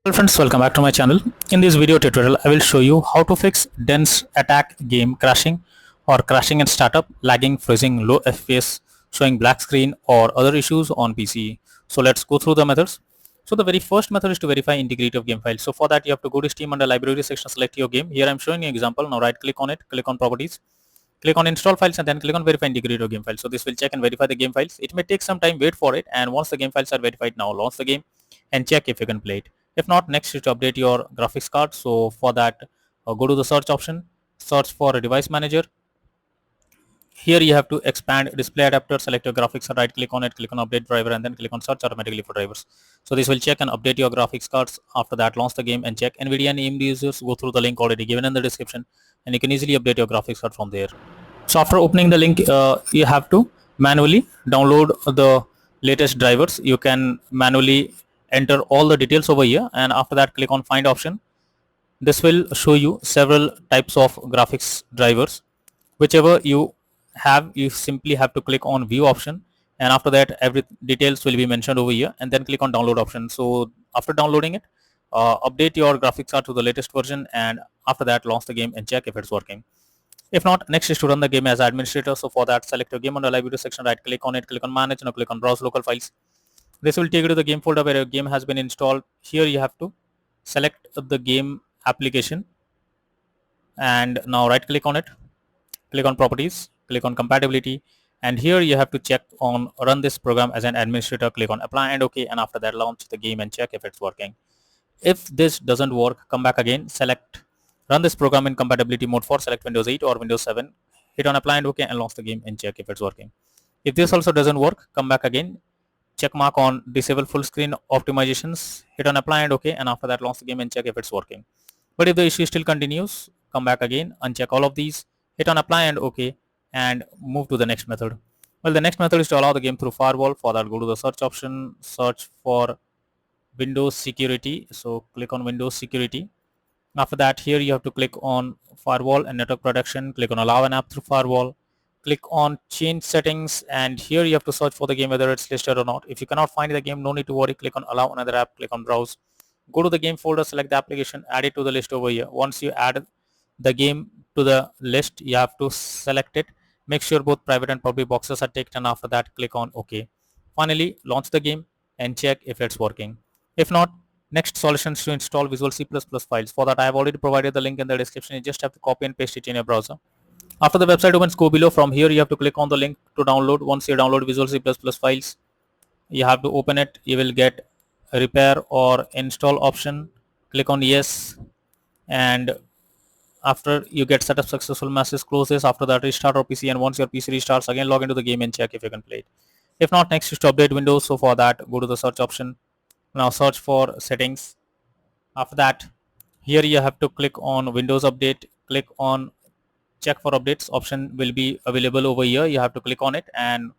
Hello friends, welcome back to my channel. In this video tutorial, I will show you how to fix dense attack game crashing or crashing in startup, lagging, freezing, low FPS, showing black screen or other issues on PC. So let's go through the methods. So the very first method is to verify integrity of game files. So for that you have to go to Steam under library section, select your game. Here I am showing you an example. Now right click on it, click on properties, click on install files and then click on verify integrity of game files. So this will check and verify the game files. It may take some time, wait for it, and once the game files are verified, now launch the game and check if you can play it. If not, next is to update your graphics card. So for that, go to the search option, search for a device manager. Here you have to expand display adapter, select your graphics card, right click on it, click on update driver and then click on search automatically for drivers. So this will check and update your graphics cards. After that, launch the game and check. NVIDIA and AMD users, go through the link already given in the description and you can easily update your graphics card from there. So after opening the link, you have to manually download the latest drivers. You can manually enter all the details over here and after that click on find option. This will show you several types of graphics drivers. Whichever you have, you simply have to click on view option and after that every details will be mentioned over here and then click on download option. So after downloading it, update your graphics card to the latest version and after that launch the game and check if it's working. If not, next is to run the game as administrator. So for that, select your game on the library section, right click on it, click on manage, now click on browse local files. This will take you to the game folder where your game has been installed. Here you have to select the game application and now right click on it, click on properties, click on compatibility, and here you have to check on run this program as an administrator, click on apply and OK, and after that launch the game and check if it's working. If this doesn't work, come back again, select run this program in compatibility mode for select Windows 8 or Windows 7, hit on apply and OK and launch the game and check if it's working. If this also doesn't work, come back again, check mark on disable full screen optimizations, hit on apply and OK, and after that launch the game and check if it's working. But if the issue still continues, come back again, uncheck all of these, hit on apply and OK and move to the next method. Well, the next method is to allow the game through firewall. For that, go to the search option, search for Windows security. So click on Windows security. After that, here you have to click on firewall and network protection, click on allow an app through firewall, click on change settings, and here you have to search for the game whether it's listed or not. If you cannot find the game, no need to worry, click on allow another app, click on browse, go to the game folder, select the application, add it to the list over here. Once you add the game to the list, you have to select it, make sure both private and public boxes are ticked, and after that click on OK. Finally, launch the game and check if it's working. If not, next solution is to install Visual C++ files. For that, I have already provided the link in the description. You just have to copy and paste it in your browser. After the website opens, go below. From here you have to click on the link to download. Once you download Visual C++ files, you have to open it. You will get a repair or install option. Click on yes, and after you get setup successful message, close this. After that, restart your PC, and once your PC restarts, again log into the game and check if you can play it. If not, next is to update Windows. So for that, go to the search option. Now search for settings. After that, here you have to click on Windows Update, click on check for updates option will be available over here. You have to click on it and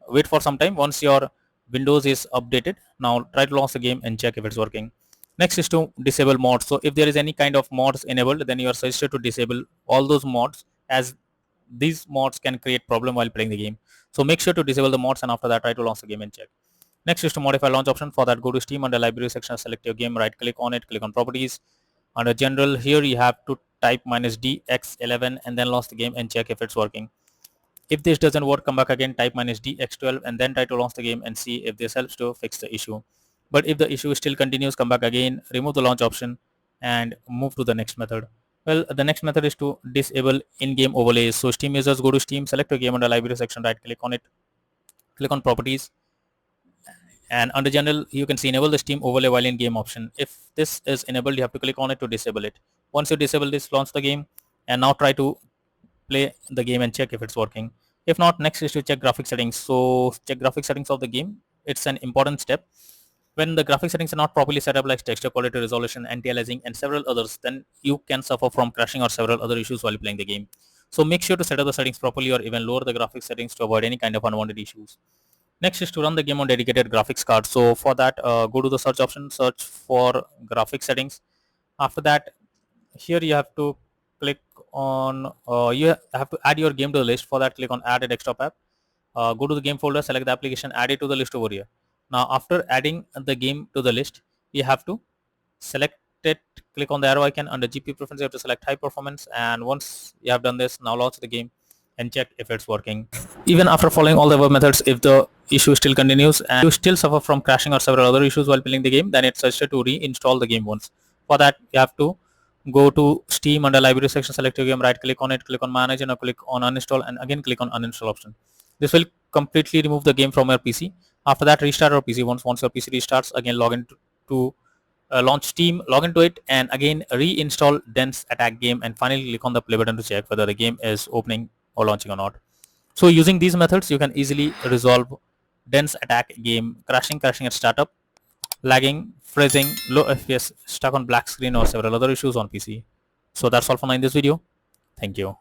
wait for some time. Once your Windows is updated, now try to launch the game and check if it's working. Next is to disable mods. So if there is any kind of mods enabled, then you are suggested to disable all those mods, as these mods can create problem while playing the game. So make sure to disable the mods and after that try to launch the game and check. Next is to modify launch option. For that, go to Steam under library section, select your game, right click on it, click on properties. Under general, here you have to type -dx11 and then launch the game and check if it's working. If this doesn't work, come back again, type -dx12 and then try to launch the game and see if this helps to fix the issue. But if the issue still continues, come back again, remove the launch option and move to the next method. Well, the next method is to disable in-game overlays. So Steam users, go to Steam, select your game under library section, right click on it, click on properties, and under general you can see enable the Steam overlay while in game option. If this is enabled, you have to click on it to disable it. Once you disable this, launch the game and now try to play the game and check if it's working. If not, next is to check graphic settings. So check graphic settings of the game. It's an important step. When the graphic settings are not properly set up, like texture quality, resolution, anti-aliasing and several others, then you can suffer from crashing or several other issues while playing the game. So make sure to set up the settings properly or even lower the graphic settings to avoid any kind of unwanted issues. Next is to run the game on dedicated graphics card. So for that, go to the search option, search for graphic settings. After that, here you have to click on you have to add your game to the list. For that, click on add a desktop app, go to the game folder, select the application, add it to the list over here. Now after adding the game to the list, you have to select it, click on the arrow icon. Under GPU preference, you have to select high performance, and once you have done this, now launch the game and check if it's working. Even after following all the above methods, if the issue still continues and you still suffer from crashing or several other issues while playing the game, then it's suggested to reinstall the game once. For that, you have to go to Steam. Under library section, select your game, right click on it, click on manage, and click on uninstall, and again click on uninstall option. This will completely remove the game from your PC. After that, restart your PC. Once your PC restarts, again log into to launch Steam, log into it, and again reinstall Dense Attack game, and finally click on the play button to check whether the game is opening or launching or not. So using these methods, you can easily resolve Dense Attack game crashing at startup, lagging, freezing, low FPS, stuck on black screen, or several other issues on PC. So that's all for now in this video. Thank you.